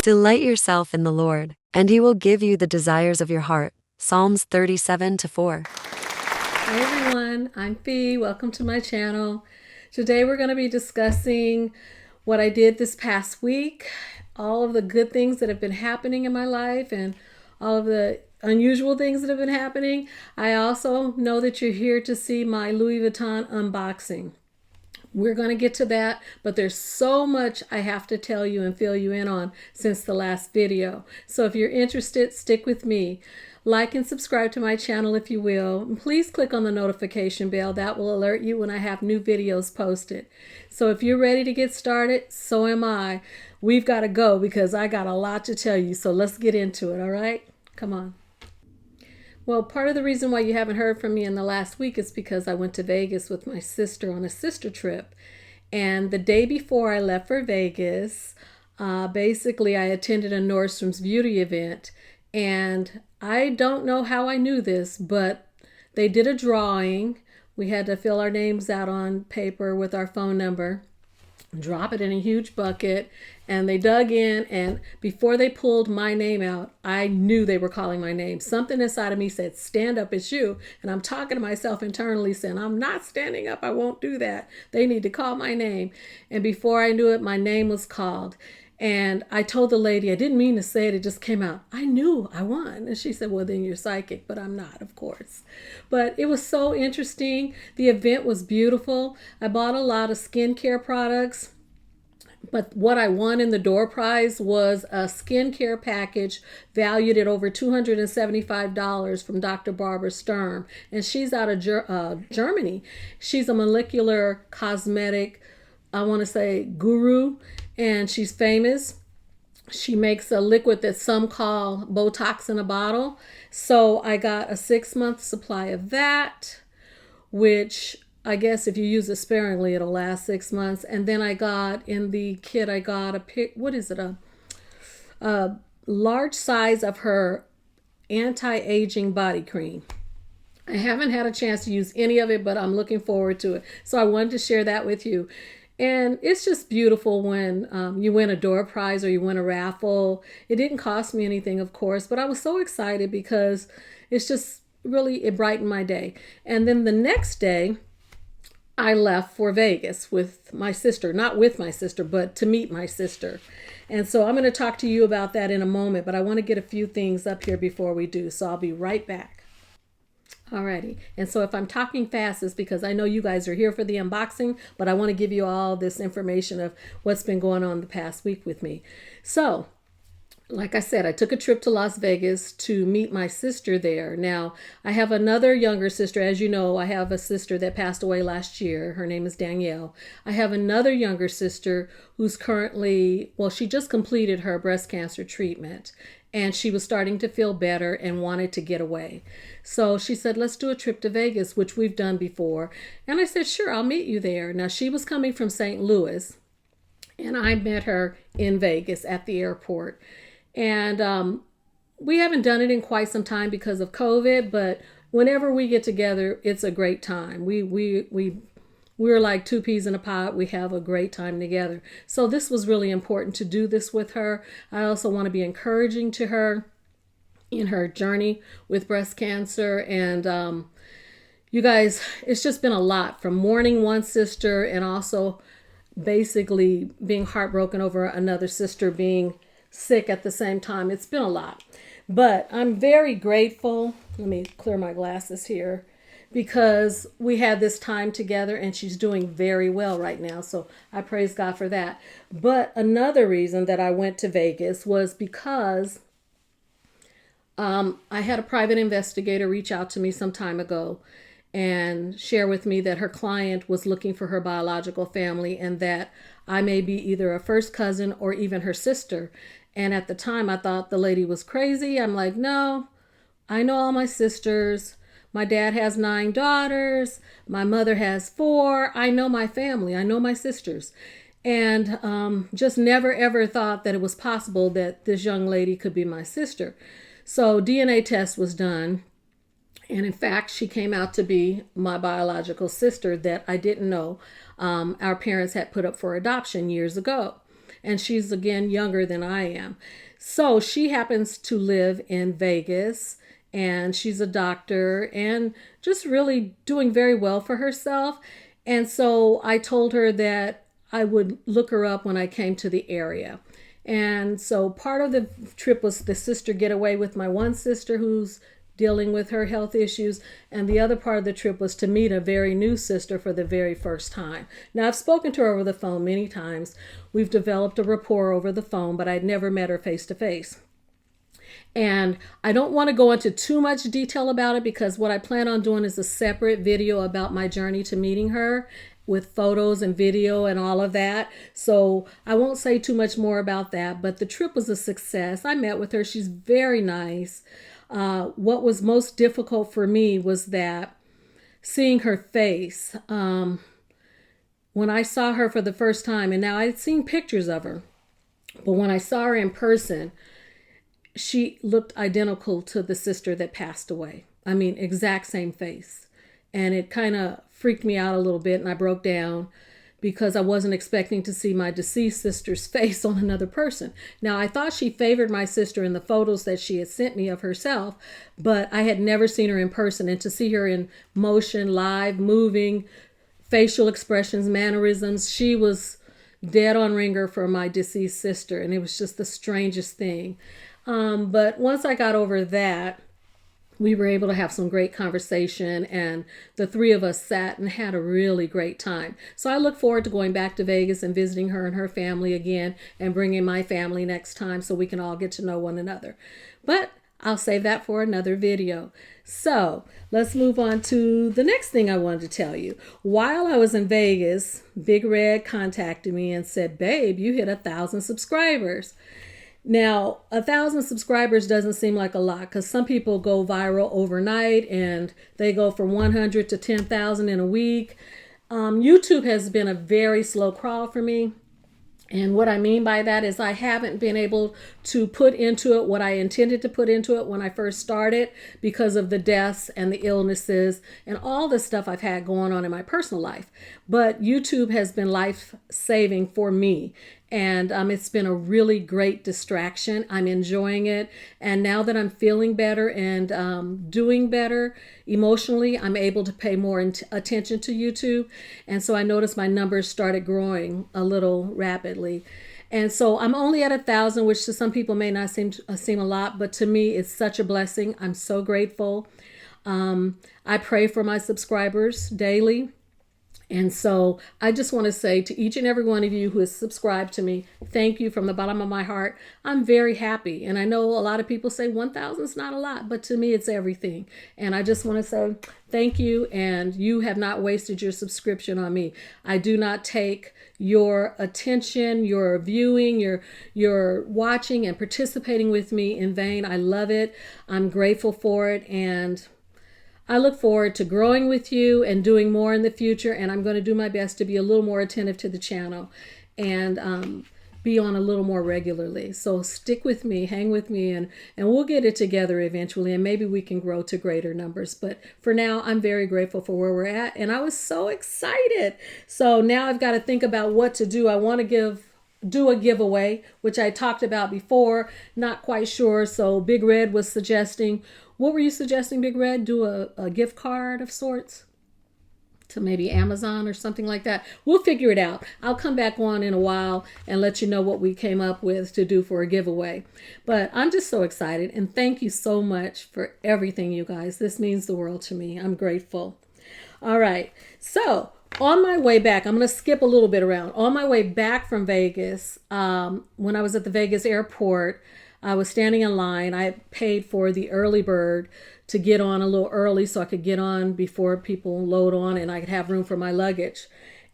Delight yourself in the Lord, and he will give you the desires of your heart. Psalms 37-4. Hi everyone, I'm Fee. Welcome to my channel. Today we're going to be discussing what I did this past week, all of the good things that have been happening in my life, and all of the unusual things that have been happening. I also know that you're here to see my Louis Vuitton unboxing. We're going to get to that, but there's so much I have to tell you and fill you in on since the last video. So if you're interested, stick with me. Like and subscribe to my channel if you will. And please click on the notification bell. That will alert you when I have new videos posted. So if you're ready to get started, so am I. We've got to go because I got a lot to tell you. So let's get into it, all right? Come on. Well, part of the reason why you haven't heard from me in the last week is because I went to Vegas with my sister on a sister trip. And the day before I left for Vegas, basically I attended a Nordstrom's beauty event. And I don't know how I knew this, but they did a drawing. We had to fill our names out on paper with our phone number, drop it in a huge bucket, and they dug in, and before they pulled my name out, I knew they were calling my name. Something inside of me said, stand up, it's you. And I'm talking to myself internally saying, I'm not standing up, I won't do that. They need to call my name. And before I knew it, my name was called. And I told the lady, I didn't mean to say it, it just came out. I knew I won. And she said, well, then you're psychic, but I'm not, of course. But it was so interesting. The event was beautiful. I bought a lot of skincare products. But what I won in the door prize was a skincare package valued at over $275 from Dr. Barbara Sturm. And she's out of Germany. She's a molecular cosmetic, I want to say, guru. And she's famous. She makes a liquid that some call Botox in a bottle. So I got a 6-month supply of that, which I guess if you use it sparingly, it'll last 6 months. And then I got in the kit, I got a large size of her anti-aging body cream. I haven't had a chance to use any of it, but I'm looking forward to it. So I wanted to share that with you. And it's just beautiful when you win a door prize or you win a raffle. It didn't cost me anything, of course, but I was so excited because it's just really, it brightened my day. And then the next day, I left for Vegas with my sister, not with my sister, but to meet my sister. And so I'm going to talk to you about that in a moment, but I want to get a few things up here before we do. So I'll be right back. Alrighty, and so if I'm talking fast, it's because I know you guys are here for the unboxing, but I want to give you all this information of what's been going on the past week with me. So, like I said, I took a trip to Las Vegas to meet my sister there. Now, I have another younger sister. As you know, I have a sister that passed away last year. Her name is Danielle. I have another younger sister who's currently, well, she just completed her breast cancer treatment. And she was starting to feel better and wanted to get away. So she said, let's do a trip to Vegas, which we've done before. And I said, sure, I'll meet you there. Now, she was coming from St. Louis, and I met her in Vegas at the airport. And we haven't done it in quite some time because of COVID, but whenever we get together, it's a great time. We're like two peas in a pod. We have a great time together. So this was really important to do this with her. I also want to be encouraging to her in her journey with breast cancer. And you guys, it's just been a lot, from mourning one sister and also basically being heartbroken over another sister being sick at the same time. It's been a lot. But I'm very grateful. Let me clear my glasses here, because we had this time together and she's doing very well right now. So I praise God for that. But another reason that I went to Vegas was because I had a private investigator reach out to me some time ago and share with me that her client was looking for her biological family and that I may be either a first cousin or even her sister. And at the time I thought the lady was crazy. I'm like, no, I know all my sisters. My dad has 9 daughters. My mother has 4. I know my family. I know my sisters. And just never, ever thought that it was possible that this young lady could be my sister. So DNA test was done. And in fact, she came out to be my biological sister that I didn't know. Our parents had put up for adoption years ago. and she's again younger than I am. So she happens to live in Vegas, and she's a doctor and just really doing very well for herself. And so I told her that I would look her up when I came to the area. And so part of the trip was the sister getaway with my one sister who's dealing with her health issues, and the other part of the trip was to meet a very new sister for the very first time. Now, I've spoken to her over the phone many times. We've developed a rapport over the phone, but I'd never met her face to face. And I don't want to go into too much detail about it, because what I plan on doing is a separate video about my journey to meeting her, with photos and video and all of that. So I won't say too much more about that, but the trip was a success. I met with her. She's very nice. What was most difficult for me was that seeing her face. When I saw her for the first time, and now I'd seen pictures of her, but when I saw her in person, she looked identical to the sister that passed away. I mean, exact same face. And it kind of freaked me out a little bit, and I broke down because I wasn't expecting to see my deceased sister's face on another person. Now, I thought she favored my sister in the photos that she had sent me of herself, but I had never seen her in person. And to see her in motion, live, moving, facial expressions, mannerisms, she was dead on ringer for my deceased sister. And it was just the strangest thing. But once I got over that, we were able to have some great conversation, and the three of us sat and had a really great time. So I look forward to going back to Vegas and visiting her and her family again, and bringing my family next time so we can all get to know one another. But I'll save that for another video. So let's move on to the next thing I wanted to tell you. While I was in Vegas, Big Red contacted me and said, "Babe, you hit 1,000 subscribers." Now, 1,000 subscribers doesn't seem like a lot, because some people go viral overnight and they go from 100 to 10,000 in a week. YouTube has been a very slow crawl for me. And what I mean by that is I haven't been able to put into it what I intended to put into it when I first started, because of the deaths and the illnesses and all the stuff I've had going on in my personal life. But YouTube has been life-saving for me. And it's been a really great distraction. I'm enjoying it. And now that I'm feeling better and doing better emotionally, I'm able to pay more attention to YouTube. And so I noticed my numbers started growing a little rapidly. And so I'm only at 1,000, which to some people may not seem a lot, but to me it's such a blessing. I'm so grateful. I pray for my subscribers daily. And so I just want to say to each and every one of you who has subscribed to me, thank you from the bottom of my heart. I'm very happy. And I know a lot of people say 1,000 is not a lot, but to me it's everything. And I just want to say thank you. And you have not wasted your subscription on me. I do not take your attention, your viewing, your watching and participating with me in vain. I love it. I'm grateful for it. And I look forward to growing with you and doing more in the future, and I'm going to do my best to be a little more attentive to the channel and be on a little more regularly. So stick with me, hang with me, and we'll get it together eventually, and maybe we can grow to greater numbers. But for now, I'm very grateful for where we're at, and I was so excited. So now I've got to think about what to do. I want to do a giveaway, which I talked about before, not quite sure. So Big Red was suggesting, what were you suggesting, Big Red? Do a gift card of sorts to maybe Amazon or something like that. We'll figure it out. I'll come back on in a while and let you know what we came up with to do for a giveaway. But I'm just so excited, and thank you so much for everything, you guys. This means the world to me. I'm grateful. All right. So on my way back, I'm going to skip a little bit around. On my way back from Vegas, when I was at the Vegas airport, I was standing in line. I paid for the early bird to get on a little early so I could get on before people load on and I could have room for my luggage.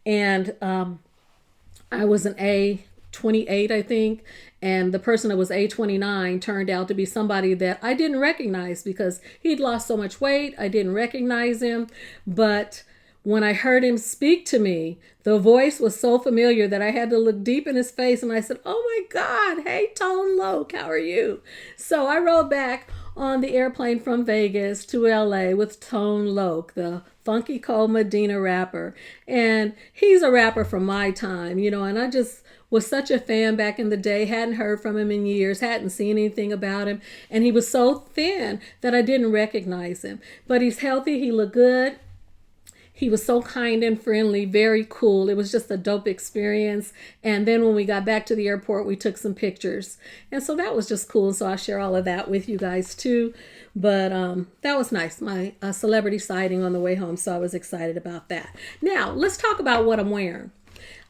And I was an A28, I think. And the person that was A29 turned out to be somebody that I didn't recognize because he'd lost so much weight. I didn't recognize him. But when I heard him speak to me, the voice was so familiar that I had to look deep in his face, and I said, "Oh my God, hey Tone Loke, how are you?" So I rode back on the airplane from Vegas to LA with Tone Loc, the Funky Cold Medina rapper. And he's a rapper from my time, you know, and I just was such a fan back in the day, hadn't heard from him in years, hadn't seen anything about him. And he was so thin that I didn't recognize him. But he's healthy, he looked good. He was so kind and friendly, very cool. It was just a dope experience. And then when we got back to the airport, we took some pictures. And so that was just cool. So I'll share all of that with you guys too. But that was nice, my celebrity sighting on the way home. So I was excited about that. Now, let's talk about what I'm wearing.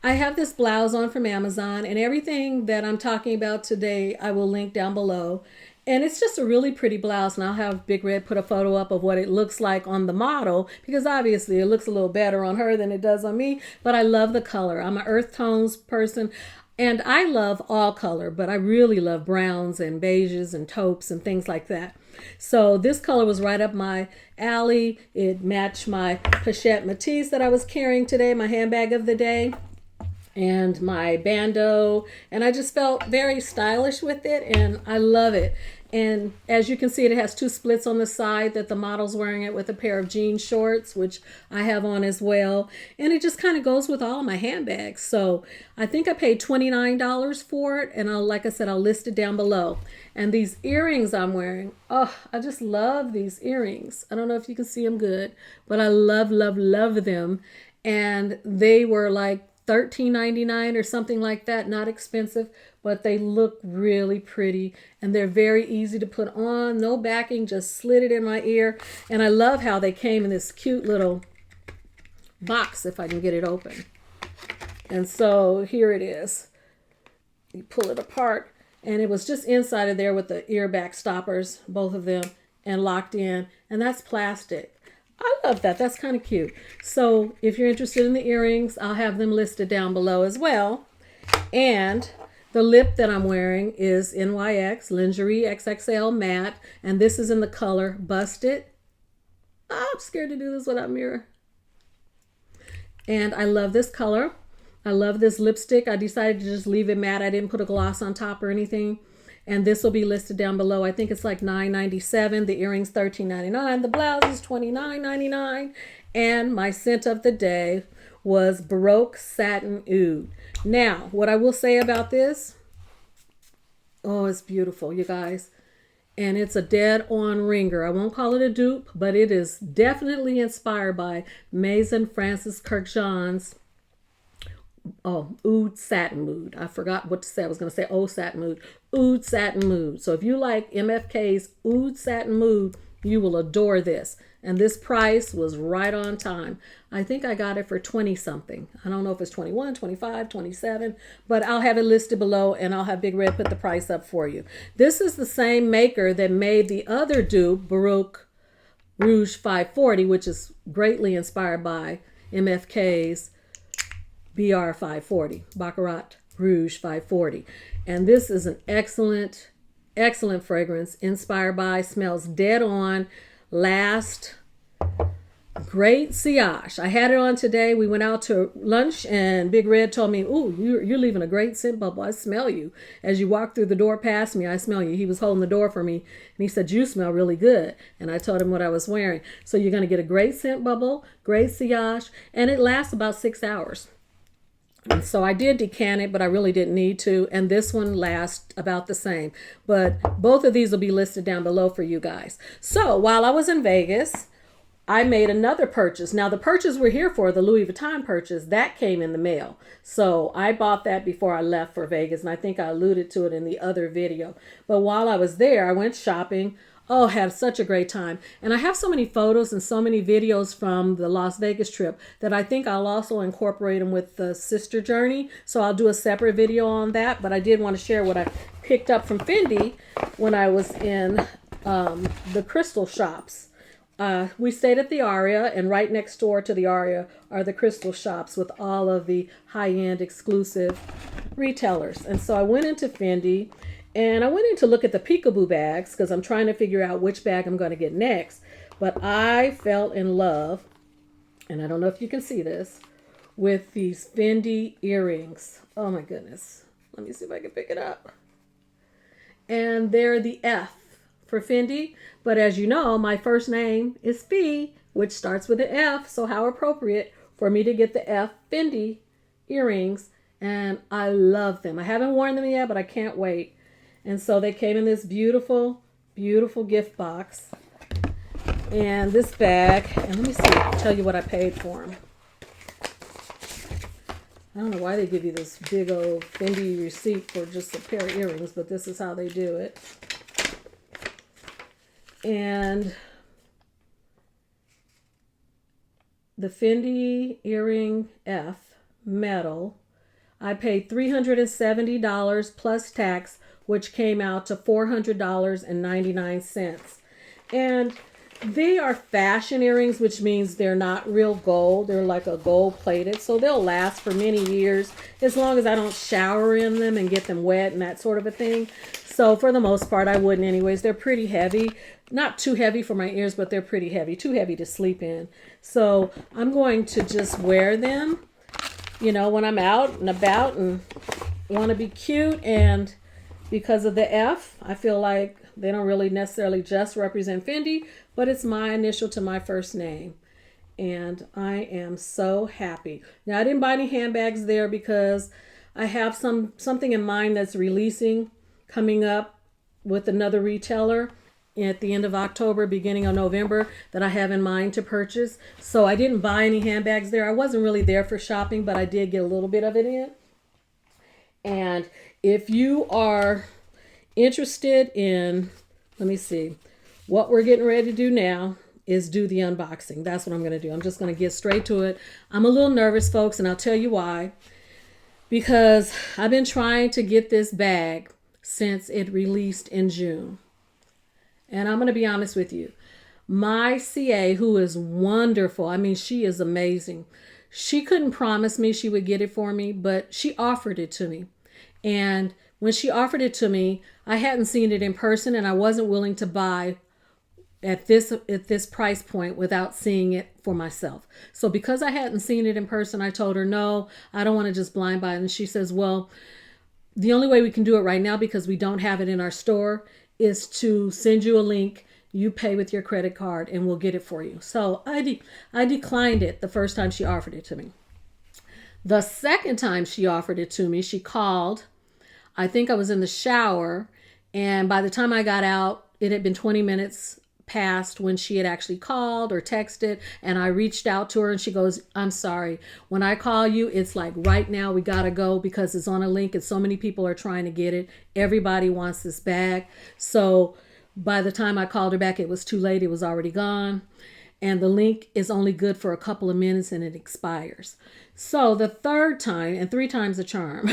I have this blouse on from Amazon, and everything that I'm talking about today, I will link down below. And it's just a really pretty blouse, and I'll have Big Red put a photo up of what it looks like on the model, because obviously it looks a little better on her than it does on me, but I love the color. I'm an earth tones person, and I love all color, but I really love browns and beiges and taupes and things like that. So this color was right up my alley. It matched my pochette Matisse that I was carrying today, my handbag of the day, and my bandeau, and I just felt very stylish with it, and I love it. And as you can see, it has two splits on the side that the model's wearing it with a pair of jean shorts, which I have on as well. And it just kind of goes with all of my handbags. So I think I paid $29 for it. And like I said, I'll list it down below. And these earrings I'm wearing, oh, I just love these earrings. I don't know if you can see them good, but I love, love, love them. And they were like $13.99 or something like that, not expensive, but they look really pretty and they're very easy to put on, no backing, just slid it in my ear. And I love how they came in this cute little box, if I can get it open. And so here it is. You pull it apart, and it was just inside of there with the ear back stoppers, both of them, and locked in, and that's plastic. I love that. That's kind of cute. So if you're interested in the earrings, I'll have them listed down below as well. And the lip that I'm wearing is NYX Lingerie XXL Matte, and this is in the color Busted. Oh, I'm scared to do this without a mirror. And I love this color. I love this lipstick. I decided to just leave it matte. I didn't put a gloss on top or anything. And this will be listed down below. I think it's like $9.97. The earrings $13.99. The blouse is $29.99. And my scent of the day was Baroque Satin Oud. Now, what I will say about this, oh, it's beautiful, you guys. And it's a dead-on ringer. I won't call it a dupe, but it is definitely inspired by Maison Francis Kurkdjian's Oud Satin Mood. I forgot what to say. I was going to say Satin Mood. Oud Satin Mood. So if you like MFK's Oud Satin Mood, you will adore this. And this price was right on time. I think I got it for 20 something. I don't know if it's 21, 25, 27, but I'll have it listed below, and I'll have Big Red put the price up for you. This is the same maker that made the other dupe, Baroque Rouge 540, which is greatly inspired by MFK's BR 540, Baccarat Rouge 540. And this is an excellent, excellent fragrance, inspired by, smells dead on, last, great sillage. I had it on today. We went out to lunch, and Big Red told me, ooh, you're leaving a great scent bubble. I smell you. As you walk through the door past me, I smell you. He was holding the door for me, and he said, you smell really good. And I told him what I was wearing. So you're going to get a great scent bubble, great sillage, and it lasts about 6 hours. And so I did decant it, but I really didn't need to. And this one lasts about the same. But both of these will be listed down below for you guys. So while I was in Vegas, I made another purchase. Now the purchase we're here for, the Louis Vuitton purchase, that came in the mail. So I bought that before I left for Vegas. And I think I alluded to it in the other video. But while I was there, I went shopping. Oh, had such a great time. And I have so many photos and so many videos from the Las Vegas trip that I think I'll also incorporate them with the sister journey. So I'll do a separate video on that. But I did want to share what I picked up from Fendi when I was in the crystal shops. We stayed at the Aria, and right next door to the Aria are the crystal shops with all of the high-end exclusive retailers. And so I went into Fendi. And I went in to look at the peekaboo bags because I'm trying to figure out which bag I'm going to get next. But I fell in love, and I don't know if you can see this, with these Fendi earrings. Oh my goodness. Let me see if I can pick it up. And they're the F for Fendi, but as you know, my first name is Fee, which starts with an F, so how appropriate for me to get the F Fendi earrings, and I love them. I haven't worn them yet, but I can't wait. And so they came in this beautiful, beautiful gift box. And this bag, and let me see, I'll tell you what I paid for them. I don't know why they give you this big old Fendi receipt for just a pair of earrings, but this is how they do it. And the Fendi earring F metal, I paid $370 plus tax, which came out to $400.99. And they are fashion earrings, which means they're not real gold. They're like a gold plated, so they'll last for many years as long as I don't shower in them and get them wet and that sort of a thing. So for the most part, I wouldn't anyways. They're pretty heavy. Not too heavy for my ears, but they're pretty heavy. Too heavy to sleep in. So I'm going to just wear them, you know, when I'm out and about and want to be cute. And because of the F, I feel like they don't really necessarily just represent Fendi, but it's my initial to my first name. And I am so happy. Now, I didn't buy any handbags there because I have something in mind that's releasing coming up with another retailer at the end of October, beginning of November, that I have in mind to purchase. So I didn't buy any handbags there. I wasn't really there for shopping, but I did get a little bit of it in. And if you are interested in, let me see, what we're getting ready to do now is do the unboxing. That's what I'm going to do. I'm just going to get straight to it. I'm a little nervous, folks, and I'll tell you why. Because I've been trying to get this bag since it released in June. And I'm going to be honest with you. My CA, who is wonderful, I mean, she is amazing. She couldn't promise me she would get it for me, but she offered it to me. And when she offered it to me, I hadn't seen it in person, and I wasn't willing to buy at this price point without seeing it for myself. So because I hadn't seen it in person, I told her, no, I don't want to just blind buy it. And she says, well, the only way we can do it right now, because we don't have it in our store, is to send you a link. You pay with your credit card and we'll get it for you. So I declined it the first time she offered it to me. The second time she offered it to me, she called. I think I was in the shower, and by the time I got out, it had been 20 minutes past when she had actually called or texted, and I reached out to her, and she goes, I'm sorry. When I call you, it's like right now we gotta go because it's on a link and so many people are trying to get it. Everybody wants this bag. So by the time I called her back, it was too late. It was already gone. And the link is only good for a couple of minutes and it expires. So the third time, and 3 times the charm,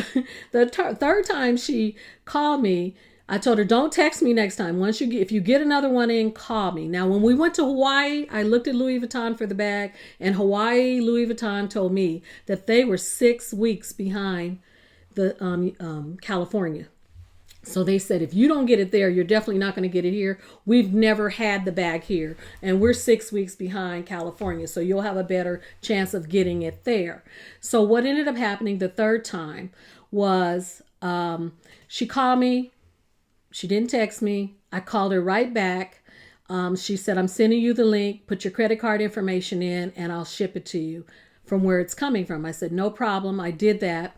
the third time she called me, I told her, don't text me next time. If you get another one in, call me. Now, when we went to Hawaii, I looked at Louis Vuitton for the bag, and Hawaii Louis Vuitton told me that they were 6 weeks behind the California. So they said, if you don't get it there, you're definitely not going to get it here. We've never had the bag here, and we're 6 weeks behind California, so you'll have a better chance of getting it there. So what ended up happening the third time was she called me. She didn't text me. I called her right back. She said, I'm sending you the link. Put your credit card information in, and I'll ship it to you from where it's coming from. I said, no problem. I did that.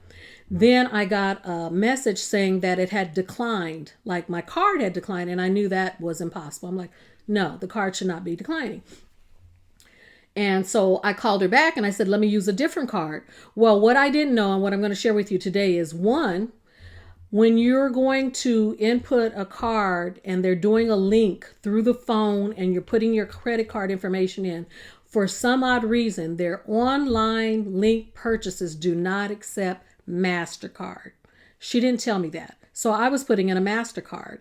Then I got a message saying that it had declined, like my card had declined, and I knew that was impossible. I'm like, no, the card should not be declining. And so I called her back and I said, let me use a different card. Well, what I didn't know and what I'm going to share with you today is, one, when you're going to input a card and they're doing a link through the phone and you're putting your credit card information in, for some odd reason, their online link purchases do not accept MasterCard. She didn't tell me that. So I was putting in a MasterCard,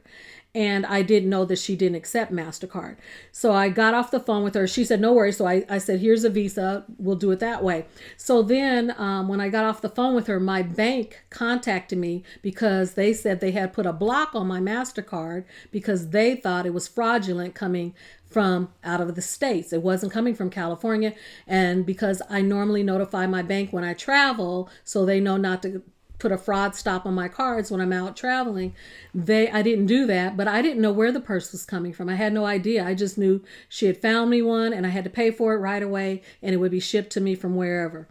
and I didn't know that she didn't accept MasterCard. So I got off the phone with her. She said, no worries. So I said, here's a Visa. We'll do it that way. So then when I got off the phone with her, my bank contacted me because they said they had put a block on my MasterCard because they thought it was fraudulent coming from out of the States. It wasn't coming from California. And because I normally notify my bank when I travel, so they know not to put a fraud stop on my cards when I'm out traveling. I didn't do that, but I didn't know where the purse was coming from. I had no idea. I just knew she had found me one and I had to pay for it right away and it would be shipped to me from wherever.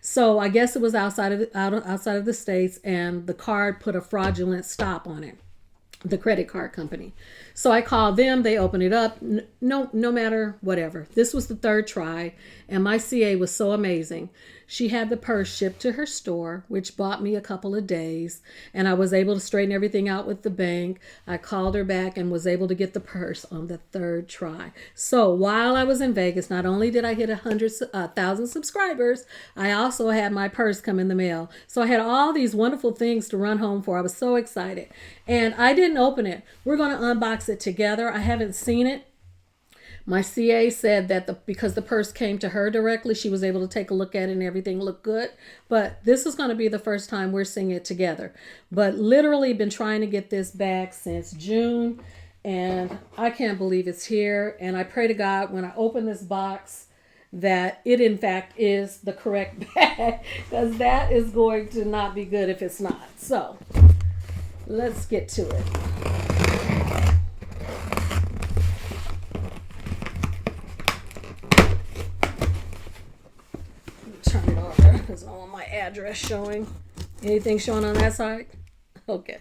So I guess it was outside of the States, and the card put a fraudulent stop on it, the credit card company. So I called them, they opened it up. No matter whatever. This was the third try, and my CA was so amazing. She had the purse shipped to her store, which bought me a couple of days, and I was able to straighten everything out with the bank. I called her back and was able to get the purse on the third try. So while I was in Vegas, not only did I hit 100,000 subscribers, I also had my purse come in the mail. So I had all these wonderful things to run home for. I was so excited, and I didn't open it. We're going to unbox it together. I haven't seen it. My CA said that because the purse came to her directly, she was able to take a look at it and everything looked good. But this is going to be the first time we're seeing it together. But literally been trying to get this bag since June, and I can't believe it's here. And I pray to God when I open this box that it in fact is the correct bag, because that is going to not be good if it's not. So let's get to it. Turn it over because I don't want my address showing. Anything showing on that side? Okay.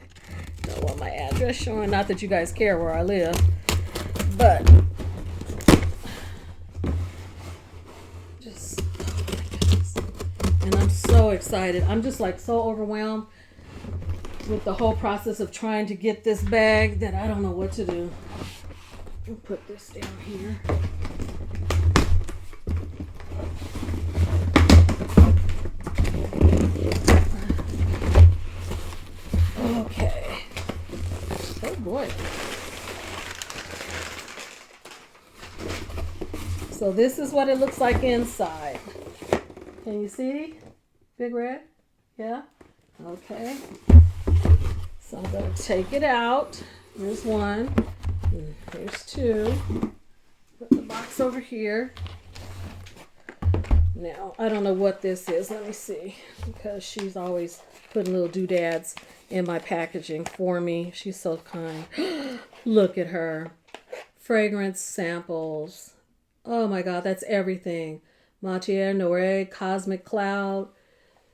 Don't want my address showing. Not that you guys care where I live, but just, oh my goodness. And I'm so excited. I'm just like so overwhelmed with the whole process of trying to get this bag that I don't know what to do. I'll put this down here. Okay. Oh boy. So this is what it looks like inside. Can you see? Big red? Yeah? Okay. So I'm going to take it out. Here's one. Here's two. Put the box over here. Now, I don't know what this is. Let me see. Because she's always putting little doodads in my packaging for me. She's so kind. Look at her. Fragrance samples. Oh my God, that's everything. Matière Noire, Cosmic Cloud,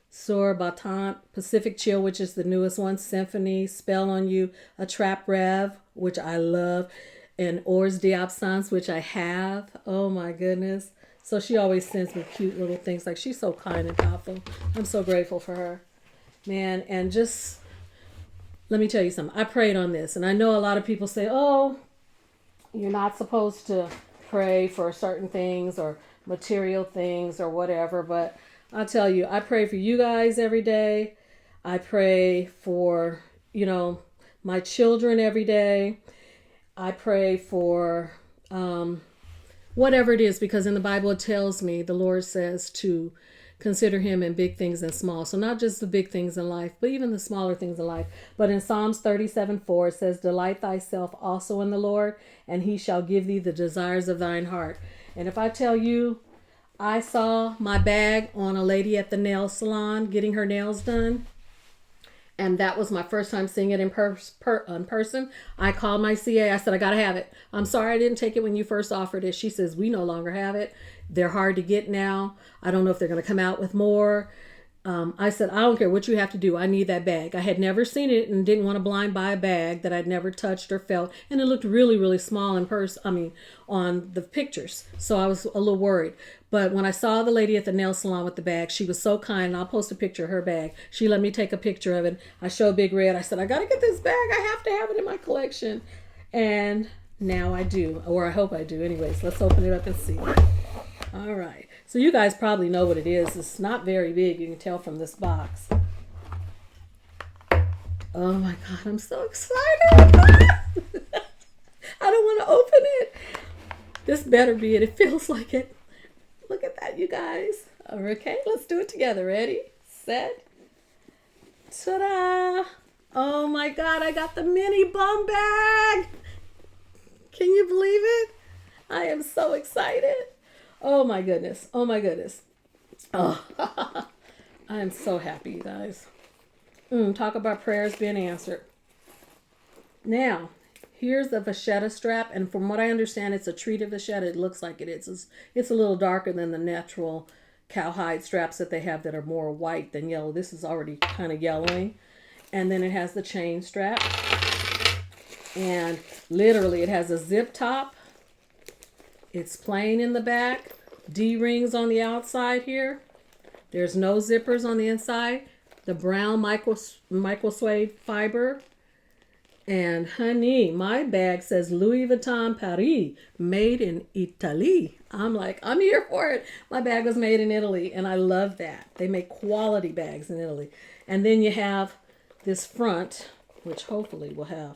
Sur Battant, Pacific Chill, which is the newest one, Symphony, Spell on You, A Trap Rev, which I love, and Ors d'Absence, which I have. Oh my goodness. So she always sends me cute little things. Like, she's so kind and thoughtful. I'm so grateful for her. Man, and just, let me tell you something. I prayed on this, and I know a lot of people say, oh, you're not supposed to pray for certain things or material things or whatever, but I'll tell you, I pray for you guys every day. I pray for, my children every day. I pray for whatever it is, because in the Bible it tells me, the Lord says to consider him in big things and small. So not just the big things in life, but even the smaller things in life. But in Psalms 37:4, it says, delight thyself also in the Lord, and he shall give thee the desires of thine heart. And if I tell you, I saw my bag on a lady at the nail salon getting her nails done, and that was my first time seeing it in person. I called my CA. I said, I got to have it. I'm sorry I didn't take it when you first offered it. She says, we no longer have it. They're hard to get now. I don't know if they're going to come out with more. I said, I don't care what you have to do. I need that bag. I had never seen it and didn't want to blind buy a bag that I'd never touched or felt. And it looked really, really small in on the pictures. So I was a little worried. But when I saw the lady at the nail salon with the bag, she was so kind. And I'll post a picture of her bag. She let me take a picture of it. I showed Big Red. I said, I got to get this bag. I have to have it in my collection. And now I do, or I hope I do. Anyways, let's open it up and see. All right. So you guys probably know what it is. It's not very big. You can tell from this box. Oh my God, I'm so excited. I don't want to open it. This better be it. It feels like it. Look at that, you guys. Okay, let's do it together. Ready, set, ta-da. Oh my God, I got the mini bum bag. Can you believe it? I am so excited. Oh my goodness. Oh my goodness. Oh, I am so happy, you guys. Talk about prayers being answered. Now, here's the vachetta strap, and from what I understand, it's a treated vachetta. It looks like it is. It's a little darker than the natural cowhide straps that they have that are more white than yellow. This is already kind of yellowing. And then it has the chain strap. And literally, it has a zip top. It's plain in the back. D-rings on the outside here. There's no zippers on the inside. The brown micro suede fiber. And honey, my bag says Louis Vuitton Paris, made in Italy. I'm like, I'm here for it. My bag was made in Italy, and I love that. They make quality bags in Italy. And then you have this front, which hopefully will have,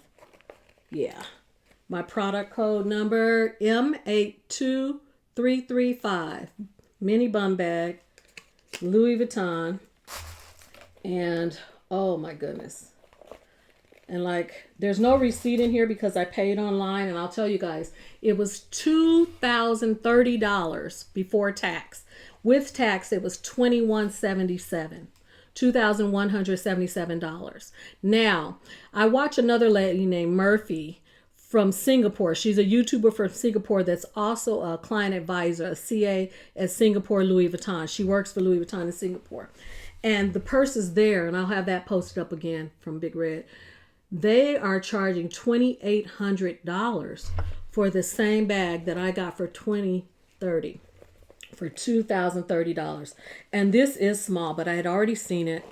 my product code number M82335. Mini bum bag, Louis Vuitton. And oh my goodness. And like, there's no receipt in here because I paid online. And I'll tell you guys, it was $2,030 before tax. With tax, it was $2,177. $2,177. Now, I watch another lady named Murphy from Singapore. She's a YouTuber from Singapore that's also a client advisor, a CA at Singapore Louis Vuitton. She works for Louis Vuitton in Singapore. And the purse is there, and I'll have that posted up again from Big Red. They are charging $2,800 for the same bag that I got for $2,030. For $2,030. And this is small, but I had already seen it.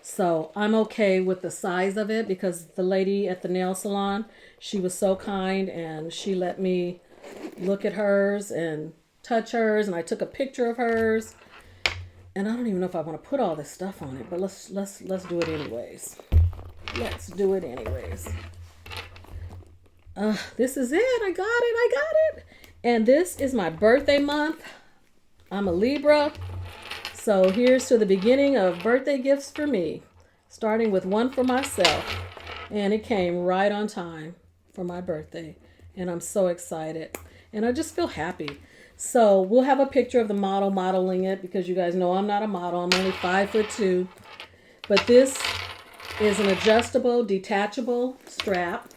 So I'm okay with the size of it because the lady at the nail salon, she was so kind and she let me look at hers and touch hers, and I took a picture of hers. And I don't even know if I want to put all this stuff on it, but let's do it anyways. Let's do it anyways. This is it. I got it. And this is my birthday month. I'm a Libra. So here's to the beginning of birthday gifts for me. Starting with one for myself. And it came right on time for my birthday. And I'm so excited. And I just feel happy. So we'll have a picture of the model modeling it because you guys know I'm not a model. I'm only 5'2". But this is an adjustable, detachable strap,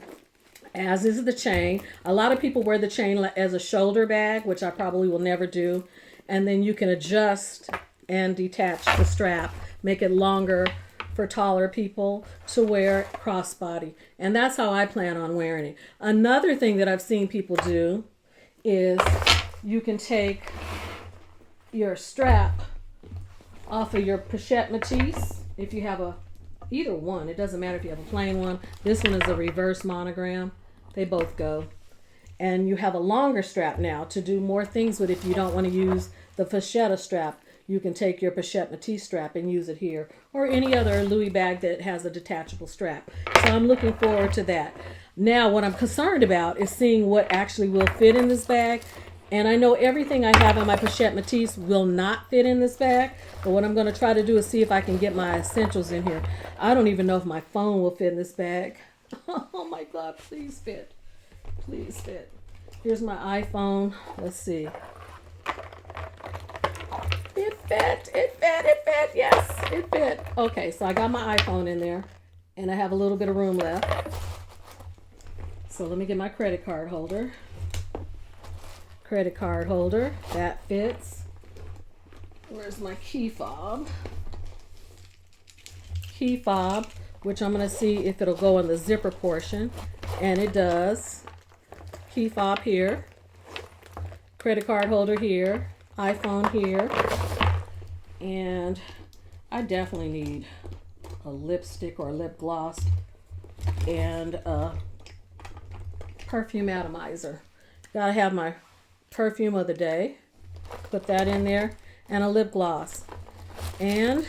as is the chain. A lot of people wear the chain as a shoulder bag, which I probably will never do. And then you can adjust and detach the strap, make it longer for taller people to wear crossbody. And that's how I plan on wearing it. Another thing that I've seen people do is you can take your strap off of your pochette Matisse. If you have either one, it doesn't matter if you have a plain one. This one is a reverse monogram. They both go. And you have a longer strap now to do more things with. If you don't want to use the vachetta strap, you can take your pochette Matisse strap and use it here, or any other Louis bag that has a detachable strap. So I'm looking forward to that. Now, what I'm concerned about is seeing what actually will fit in this bag. And I know everything I have on my pochette Matisse will not fit in this bag. But what I'm going to try to do is see if I can get my essentials in here. I don't even know if my phone will fit in this bag. Oh my God, please fit. Please fit. Here's my iPhone. Let's see. It fit. Yes, it fit. Okay, so I got my iPhone in there. And I have a little bit of room left. So let me get my credit card holder. Credit card holder. That fits. Where's my key fob? Key fob, which I'm going to see if it'll go in the zipper portion. And it does. Key fob here. Credit card holder here. iPhone here. And I definitely need a lipstick or a lip gloss and a perfume atomizer. Gotta have my perfume of the day. Put that in there. And a lip gloss. And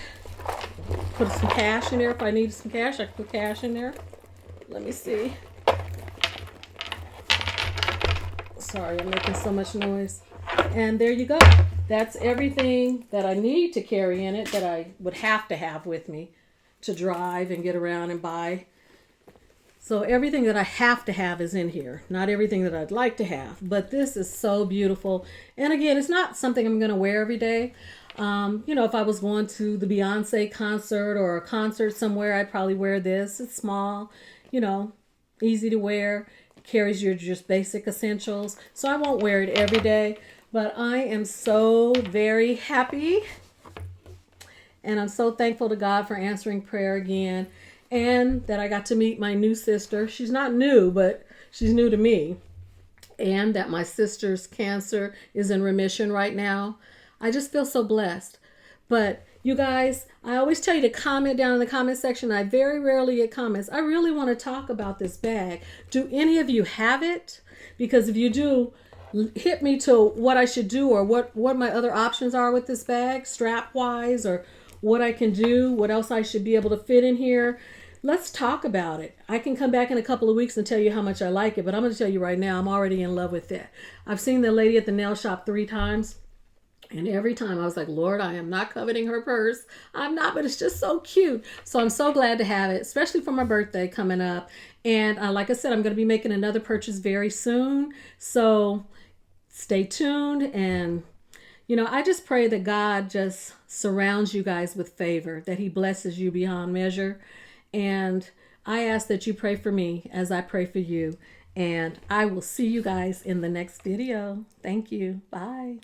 put some cash in there. If I need some cash, I can put cash in there. Let me see. Sorry, I'm making so much noise. And there you go. That's everything that I need to carry in it that I would have to have with me to drive and get around and buy. So everything that I have to have is in here. Not everything that I'd like to have. But this is so beautiful. And again, it's not something I'm going to wear every day. You know, if I was going to the Beyonce concert or a concert somewhere, I'd probably wear this. It's small, you know, easy to wear, carries your just basic essentials. So I won't wear it every day, but I am so very happy, and I'm so thankful to God for answering prayer again, and that I got to meet my new sister. She's not new, but she's new to me. And that my sister's cancer is in remission right now. I just feel so blessed. But you guys, I always tell you to comment down in the comment section. I very rarely get comments. I really want to talk about this bag. Do any of you have it? Because if you do, hit me to what I should do, or what my other options are with this bag, strap wise, or what I can do, what else I should be able to fit in here. Let's talk about it. I can come back in a couple of weeks and tell you how much I like it, but I'm going to tell you right now, I'm already in love with it. I've seen the lady at the nail shop 3 times, and every time I was like, Lord, I am not coveting her purse. I'm not, but it's just so cute. So I'm so glad to have it, especially for my birthday coming up. And like I said, I'm going to be making another purchase very soon. So stay tuned. And, you know, I just pray that God just surrounds you guys with favor, that he blesses you beyond measure. And I ask that you pray for me as I pray for you. And I will see you guys in the next video. Thank you. Bye.